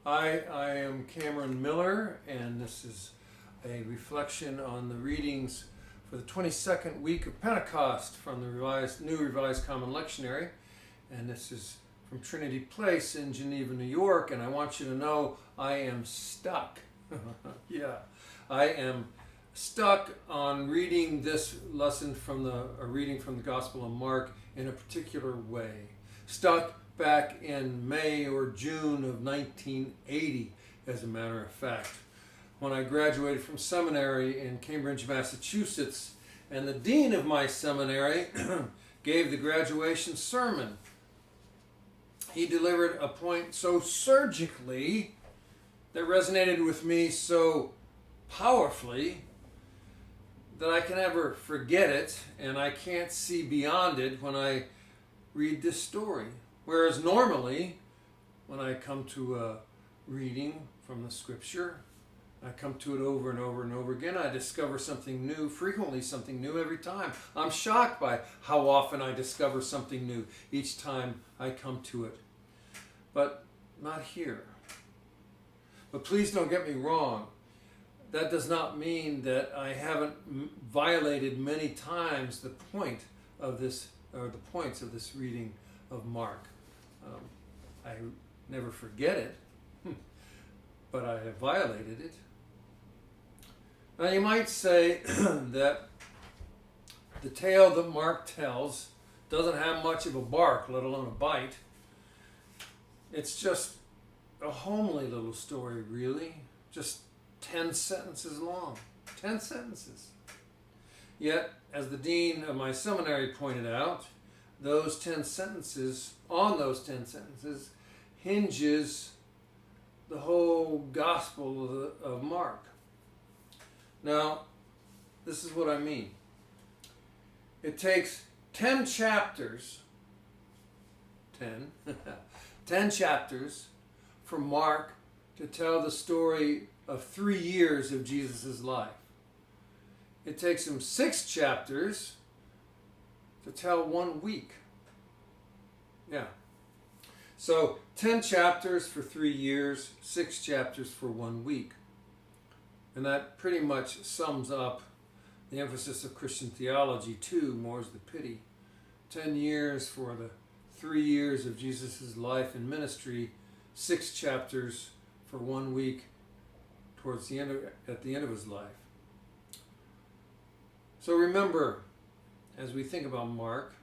I am Cameron Miller, and this is a reflection on the readings for the 22nd week of Pentecost from the New Revised Common Lectionary. And this is from Trinity Place in Geneva, New York. And I want you to know I am stuck. Yeah, I am stuck on reading this lesson from a reading from the Gospel of Mark in a particular way. Stuck back in May or June of 1980, as a matter of fact, when I graduated from seminary in Cambridge, Massachusetts, and the dean of my seminary gave the graduation sermon. He delivered a point so surgically that resonated with me so powerfully that I can never forget it, and I can't see beyond it when I read this story. Whereas normally, when I come to a reading from the scripture, I come to it over and over and over again. I discover something new, frequently something new every time. I'm shocked by how often I discover something new each time I come to it. But not here. But please don't get me wrong. That does not mean that I haven't violated many times the point of this, or the points of this reading of Mark. I never forget it, but I have violated it. Now you might say that the tale that Mark tells doesn't have much of a bark, let alone a bite. It's just a homely little story, really. Just 10 sentences long. 10 sentences. Yet, as the dean of my seminary pointed out, on those 10 sentences hinges the whole Gospel of Mark. Now, this is what I mean. It takes 10 chapters, 10 chapters for Mark to tell the story of 3 years of Jesus' life. It takes him 6 chapters to tell 1 week. Yeah. So 10 chapters for 3 years, 6 chapters for 1 week. And that pretty much sums up the emphasis of Christian theology too, more's the pity. 10 years for the 3 years of Jesus' life and ministry, 6 chapters for 1 week at the end of his life. So remember, as we think about Mark,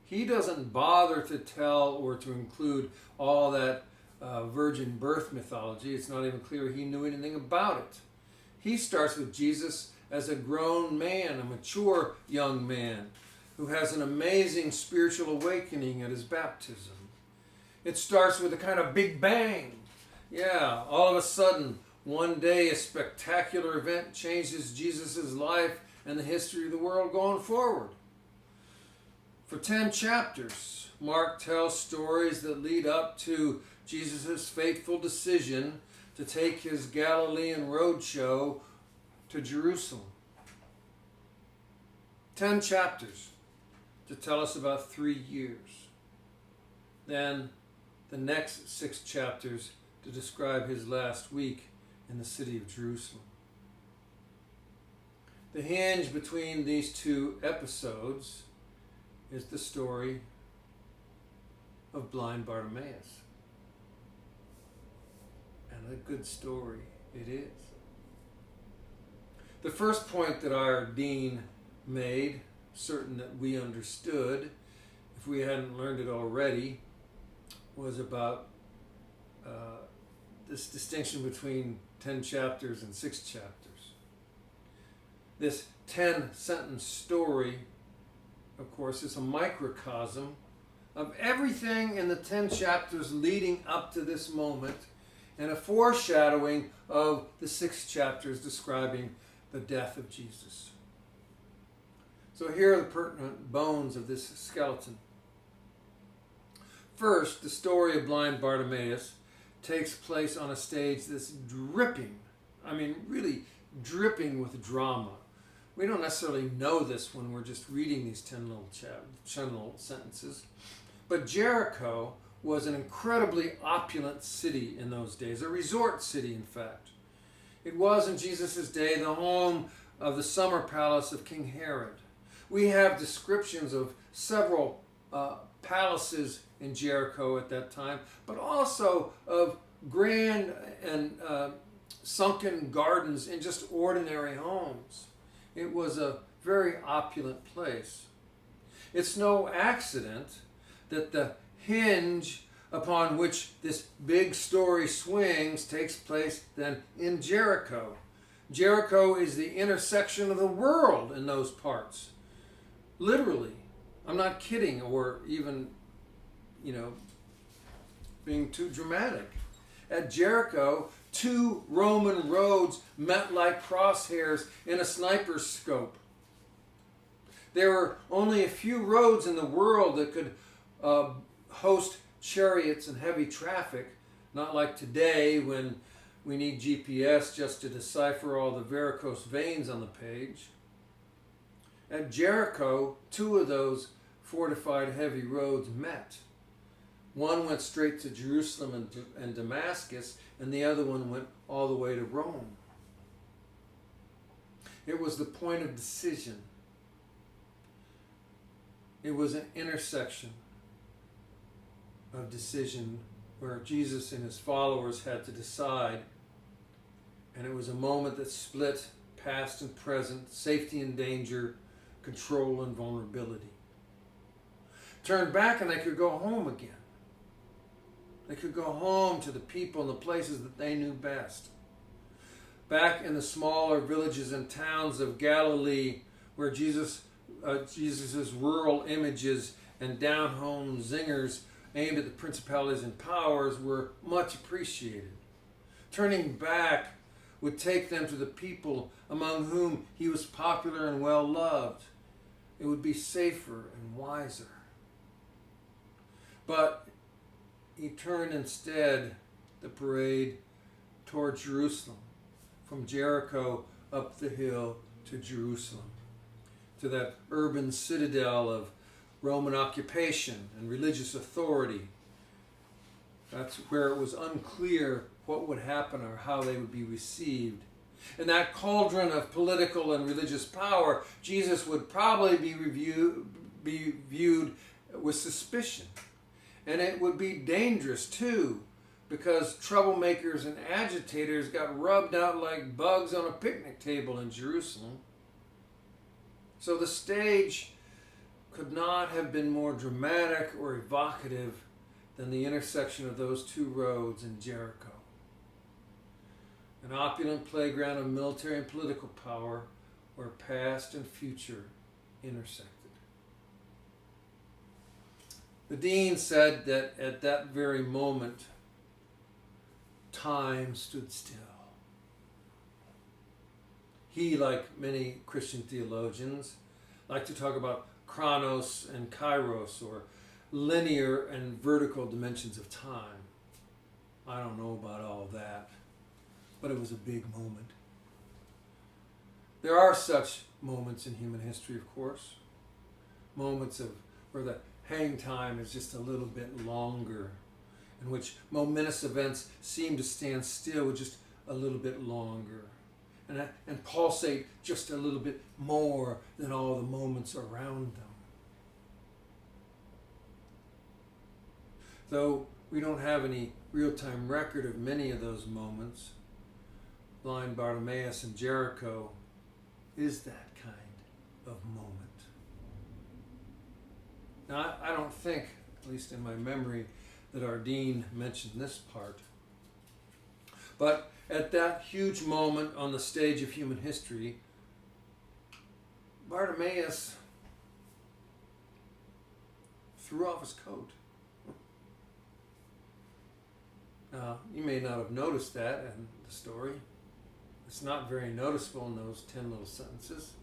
he doesn't bother to tell or to include all that virgin birth mythology. It's not even clear he knew anything about it. He starts with Jesus as a grown man, a mature young man, who has an amazing spiritual awakening at his baptism. It starts with a kind of big bang. Yeah, all of a sudden, one day a spectacular event changes Jesus' life and the history of the world going forward. For 10 chapters, Mark tells stories that lead up to Jesus' fateful decision to take his Galilean roadshow to Jerusalem. 10 chapters to tell us about 3 years. Then the next 6 chapters to describe his last week in the city of Jerusalem. The hinge between these 2 episodes is the story of blind Bartimaeus. And a good story it is. The first point that our dean made, certain that we understood, if we hadn't learned it already, was about this distinction between 10 chapters and 6 chapters. This 10-sentence story, of course, is a microcosm of everything in the 10 chapters leading up to this moment, and a foreshadowing of the 6 chapters describing the death of Jesus. So here are the pertinent bones of this skeleton. First, the story of blind Bartimaeus takes place on a stage that's dripping, really dripping with drama. We don't necessarily know this when we're just reading these 10 little sentences, but Jericho was an incredibly opulent city in those days, a resort city, in fact. It was, in Jesus' day, the home of the summer palace of King Herod. We have descriptions of several palaces in Jericho at that time, but also of grand and sunken gardens in just ordinary homes. It was a very opulent place. It's no accident that the hinge upon which this big story swings takes place then in Jericho. Jericho is the intersection of the world in those parts. Literally. I'm not kidding or even, being too dramatic. At Jericho, 2 Roman roads met like crosshairs in a sniper's scope. There were only a few roads in the world that could host chariots and heavy traffic, not like today when we need GPS just to decipher all the varicose veins on the page. At Jericho, 2 of those fortified heavy roads met. One went straight to Jerusalem and Damascus, and the other one went all the way to Rome. It was the point of decision. It was an intersection of decision where Jesus and his followers had to decide, and it was a moment that split past and present, safety and danger, control and vulnerability. Turned back and they could go home again. They could go home to the people and the places that they knew best. Back in the smaller villages and towns of Galilee, where Jesus's rural images and down-home zingers aimed at the principalities and powers were much appreciated. Turning back would take them to the people among whom he was popular and well-loved. It would be safer and wiser. But he turned instead the parade toward Jerusalem, from Jericho up the hill to Jerusalem, to that urban citadel of Roman occupation and religious authority. That's where it was unclear what would happen or how they would be received. In that cauldron of political and religious power, Jesus would probably be viewed with suspicion. And it would be dangerous too, because troublemakers and agitators got rubbed out like bugs on a picnic table in Jerusalem. So the stage could not have been more dramatic or evocative than the intersection of those 2 roads in Jericho. An opulent playground of military and political power where past and future intersected. The dean said that at that very moment, time stood still. He, like many Christian theologians, liked to talk about chronos and kairos, or linear and vertical dimensions of time. I don't know about all that, but it was a big moment. There are such moments in human history, of course. Moments where the hang time is just a little bit longer, in which momentous events seem to stand still just a little bit longer, and pulsate just a little bit more than all the moments around them. Though we don't have any real-time record of many of those moments, blind Bartimaeus in Jericho is that kind of moment. Now, I don't think, at least in my memory, that our dean mentioned this part. But at that huge moment on the stage of human history, Bartimaeus threw off his coat. Now, you may not have noticed that in the story. It's not very noticeable in those 10 little sentences.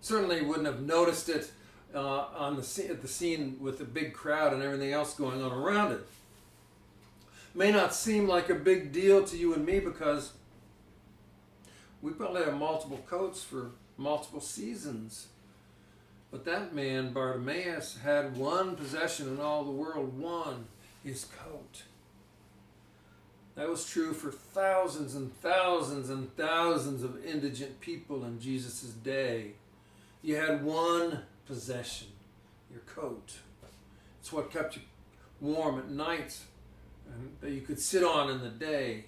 Certainly wouldn't have noticed it at the scene with the big crowd and everything else going on around it. May not seem like a big deal to you and me because we probably have multiple coats for multiple seasons. But that man, Bartimaeus, had one possession in all the world, one. his coat. That was true for thousands and thousands and thousands of indigent people in Jesus' day. You had one possession, your coat. It's what kept you warm at night and that you could sit on in the day.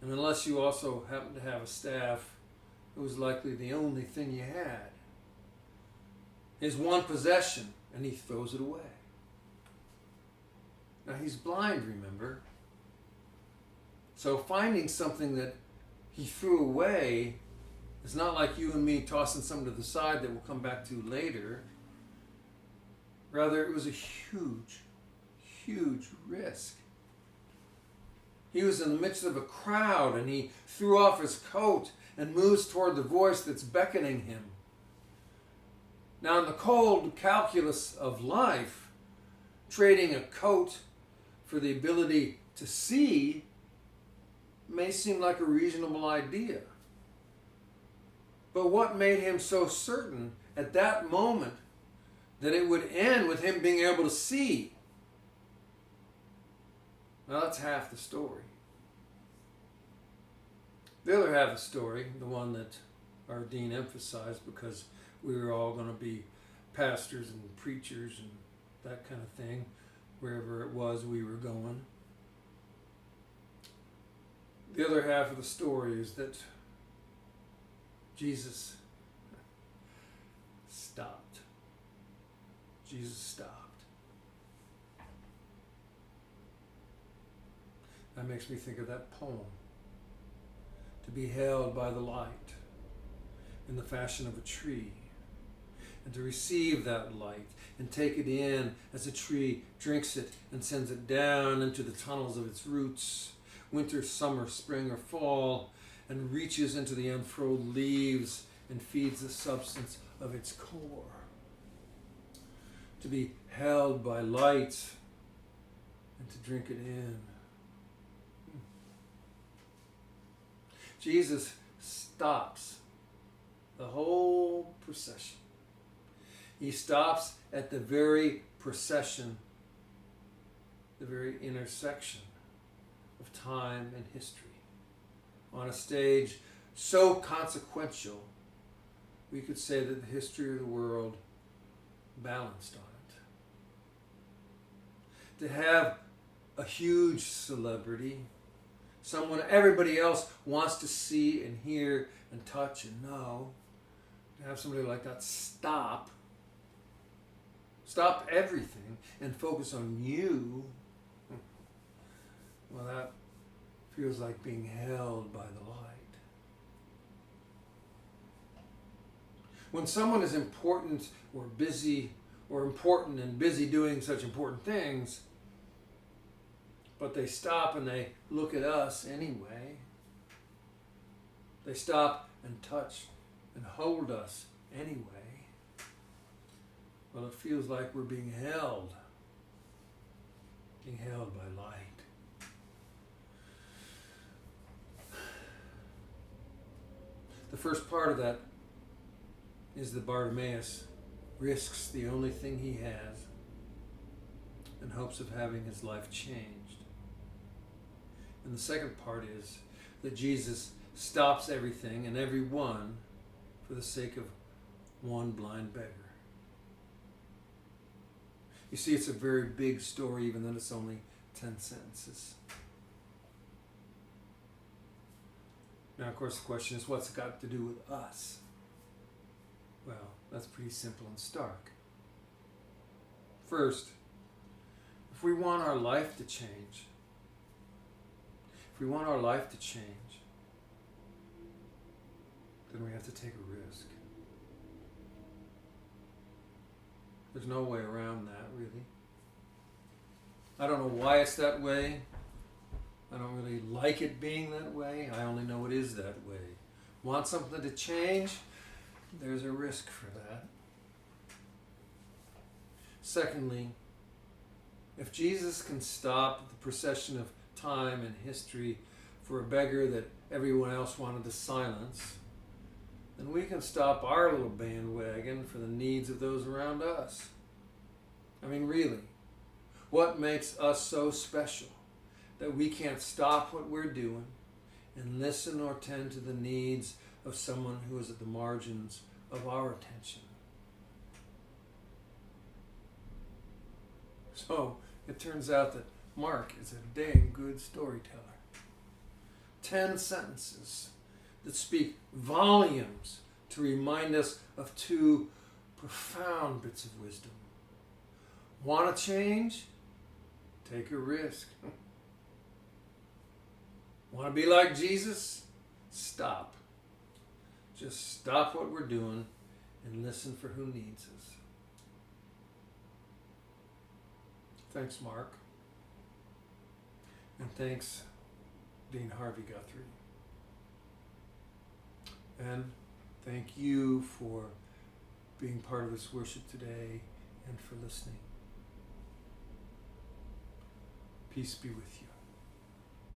And unless you also happened to have a staff, it was likely the only thing you had. His one possession, and he throws it away. Now he's blind, remember? So finding something that he threw away is not like you and me tossing something to the side that we'll come back to later. Rather, it was a huge, huge risk. He was in the midst of a crowd and he threw off his coat and moves toward the voice that's beckoning him. Now, in the cold calculus of life, trading a coat for the ability to see may seem like a reasonable idea. But what made him so certain at that moment that it would end with him being able to see? Now that's half the story. The other half of the story, the one that our dean emphasized because we were all going to be pastors and preachers and that kind of thing, wherever it was we were going. The other half of the story is that Jesus stopped. Jesus stopped. That makes me think of that poem. To be held by the light in the fashion of a tree, and to receive that light and take it in as a tree drinks it and sends it down into the tunnels of its roots, winter, summer, spring, or fall, and reaches into the unfurled leaves and feeds the substance of its core. To be held by light and to drink it in. Jesus stops the whole procession. He stops at the very procession, the very intersection of time and history, on a stage so consequential, we could say that the history of the world balanced on it. To have a huge celebrity, someone everybody else wants to see and hear and touch and know, to have somebody like that stop everything and focus on you, well, that feels like being held by the light. When someone is important or busy, or important and busy doing such important things, but they stop and they look at us anyway, they stop and touch and hold us anyway, well, it feels like we're being held by light. The first part of that is that Bartimaeus risks the only thing he has in hopes of having his life changed. And the second part is that Jesus stops everything and everyone for the sake of one blind beggar. You see, it's a very big story, even though it's only 10 sentences. Now, of course, the question is, what's it got to do with us? Well, that's pretty simple and stark. First, if we want our life to change, then we have to take a risk. There's no way around that, really. I don't know why it's that way. I don't really like it being that way. I only know it is that way. Want something to change? There's a risk for that. Secondly, if Jesus can stop the procession of time and history for a beggar that everyone else wanted to silence, then we can stop our little bandwagon for the needs of those around us. I mean, really, What makes us so special that we can't stop what we're doing and listen or tend to the needs of someone who is at the margins of our attention? So it turns out that Mark is a dang good storyteller. 10 sentences that speak volumes to remind us of 2 profound bits of wisdom. Want to change? Take a risk. Want to be like Jesus? Stop. Just stop what we're doing and listen for who needs us. Thanks, Mark. And thanks, Dean Harvey Guthrie. And thank you for being part of this worship today and for listening. Peace be with you.